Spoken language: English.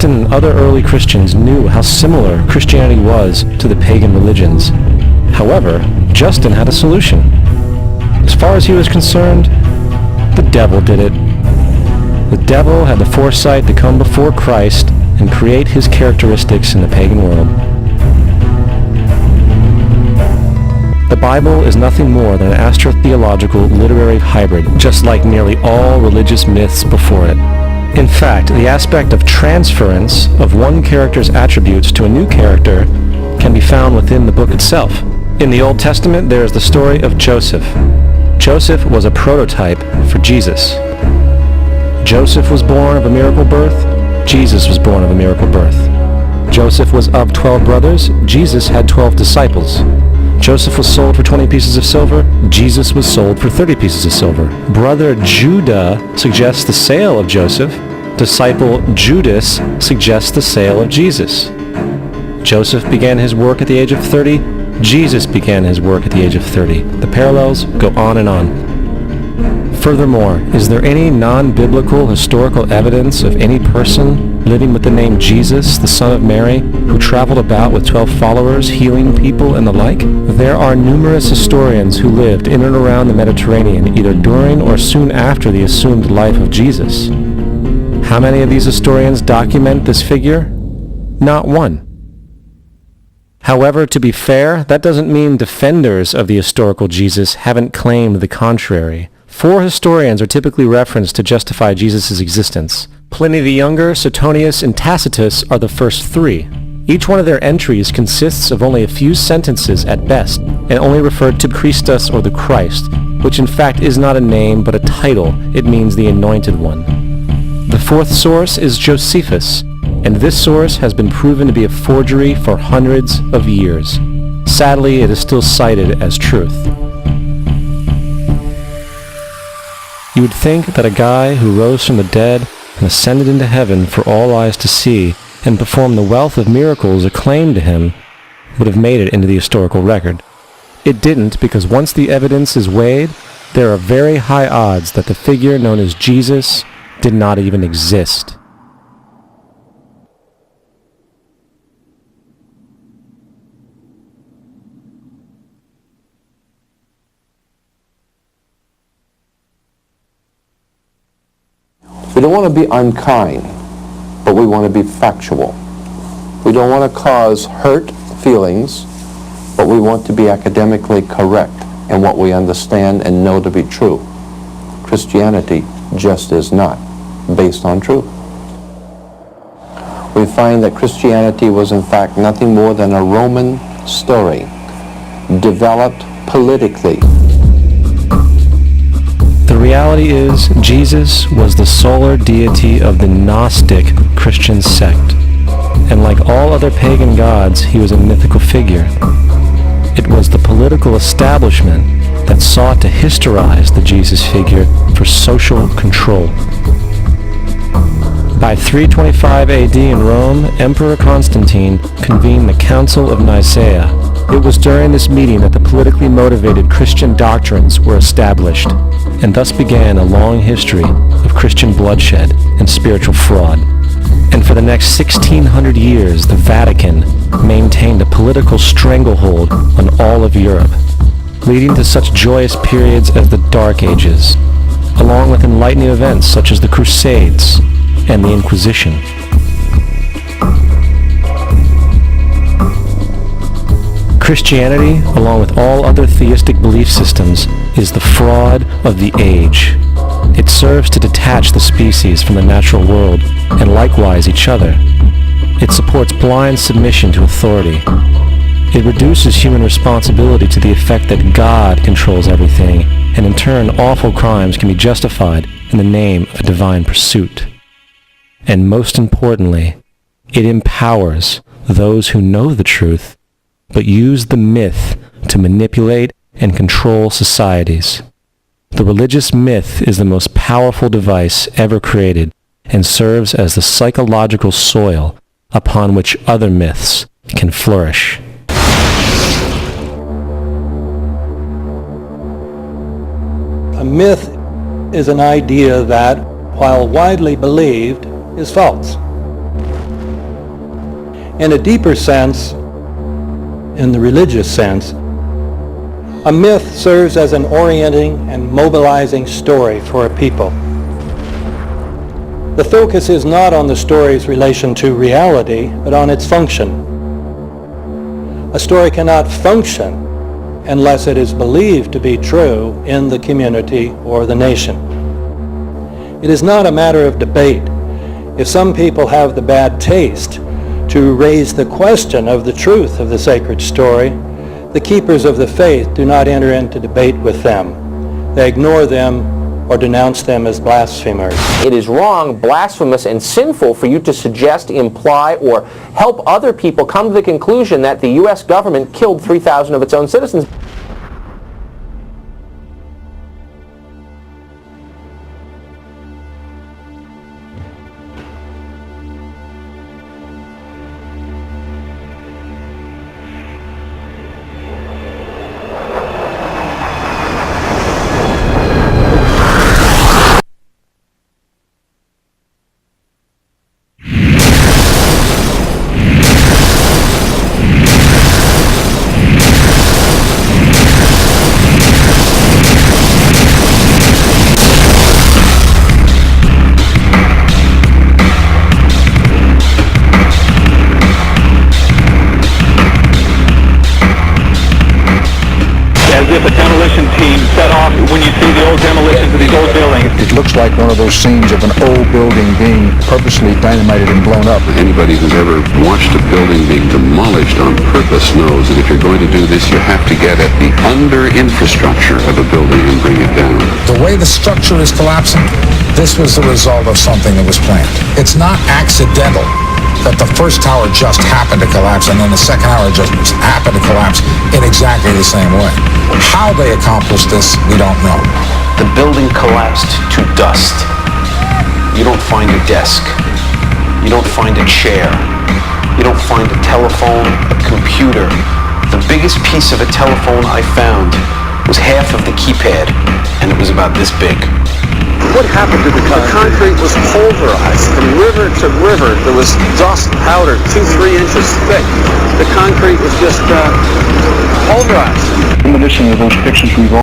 Justin and other early Christians knew how similar Christianity was to the pagan religions. However, Justin had a solution. As far as he was concerned, the devil did it. The devil had the foresight to come before Christ and create his characteristics in the pagan world. The Bible is nothing more than an astrotheological literary hybrid, just like nearly all religious myths before it. In fact, the aspect of transference of one character's attributes to a new character can be found within the book itself. In the Old Testament, there is the story of Joseph. Joseph was a prototype for Jesus. Joseph was born of a miracle birth. Jesus was born of a miracle birth. Joseph was of 12 brothers. Jesus had 12 disciples. Joseph was sold for 20 pieces of silver. Jesus was sold for 30 pieces of silver. Brother Judah suggests the sale of Joseph. Disciple Judas suggests the sale of Jesus. Joseph began his work at the age of 30. Jesus began his work at the age of 30. The parallels go on and on. Furthermore, is there any non-biblical historical evidence of any person living with the name Jesus, the son of Mary, who traveled about with 12 followers, healing people and the like? There are numerous historians who lived in and around the Mediterranean, either during or soon after the assumed life of Jesus. How many of these historians document this figure? Not one. However, to be fair, that doesn't mean defenders of the historical Jesus haven't claimed the contrary. 4 historians are typically referenced to justify Jesus' existence. Pliny the Younger, Suetonius, and Tacitus are the first 3. Each one of their entries consists of only a few sentences at best, and only referred to Christus or the Christ, which in fact is not a name but a title. It means the Anointed One. The 4th source is Josephus, and this source has been proven to be a forgery for hundreds of years. Sadly, it is still cited as truth. You would think that a guy who rose from the dead and ascended into heaven for all eyes to see and performed the wealth of miracles acclaimed to him would have made it into the historical record. It didn't, because once the evidence is weighed, there are very high odds that the figure known as Jesus did not even exist. We don't want to be unkind, but we want to be factual. We don't want to cause hurt feelings, but we want to be academically correct in what we understand and know to be true. Christianity just is not based on truth. We find that Christianity was in fact nothing more than a Roman story, developed politically. The reality is, Jesus was the solar deity of the Gnostic Christian sect, and like all other pagan gods, he was a mythical figure. It was the political establishment that sought to historize the Jesus figure for social control. By 325 AD in Rome, Emperor Constantine convened the Council of Nicaea. It was during this meeting that the politically motivated Christian doctrines were established, and thus began a long history of Christian bloodshed and spiritual fraud. And for the next 1600 years, the Vatican maintained a political stranglehold on all of Europe, leading to such joyous periods as the Dark Ages, along with enlightening events such as the Crusades and the Inquisition. Christianity, along with all other theistic belief systems, is the fraud of the age. It serves to detach the species from the natural world, and likewise each other. It supports blind submission to authority. It reduces human responsibility to the effect that God controls everything, and in turn awful crimes can be justified in the name of a divine pursuit. And most importantly, it empowers those who know the truth, but use the myth to manipulate and control societies. The religious myth is the most powerful device ever created and serves as the psychological soil upon which other myths can flourish. A myth is an idea that, while widely believed, is false. In a deeper sense, in the religious sense, a myth serves as an orienting and mobilizing story for a people. The focus is not on the story's relation to reality, but on its function. A story cannot function unless it is believed to be true in the community or the nation. It is not a matter of debate. If some people have the bad taste to raise the question of the truth of the sacred story, the keepers of the faith do not enter into debate with them. They ignore them or denounce them as blasphemers. It is wrong, blasphemous, and sinful for you to suggest, imply, or help other people come to the conclusion that the U.S. government killed 3,000 of its own citizens. As if a demolition team set off when you see the old demolitions of these old buildings. It looks like one of those scenes of an old building being purposely dynamited and blown up. Anybody who's ever watched a building being demolished on purpose knows that if you're going to do this, you have to get at the under-infrastructure of a building and bring it down. The way the structure is collapsing, this was the result of something that was planned. It's not accidental that the first tower just happened to collapse and then the second tower just happened to collapse in exactly the same way. How they accomplished this, we don't know. The building collapsed to dust. You don't find a desk. You don't find a chair. You don't find a telephone, a computer. The biggest piece of a telephone I found was half of the keypad, and it was about this big. What happened to the concrete? The concrete was pulverized from river to river. There was dust powder 2-3 inches thick. The concrete was just pulverized. In addition to those pictures we've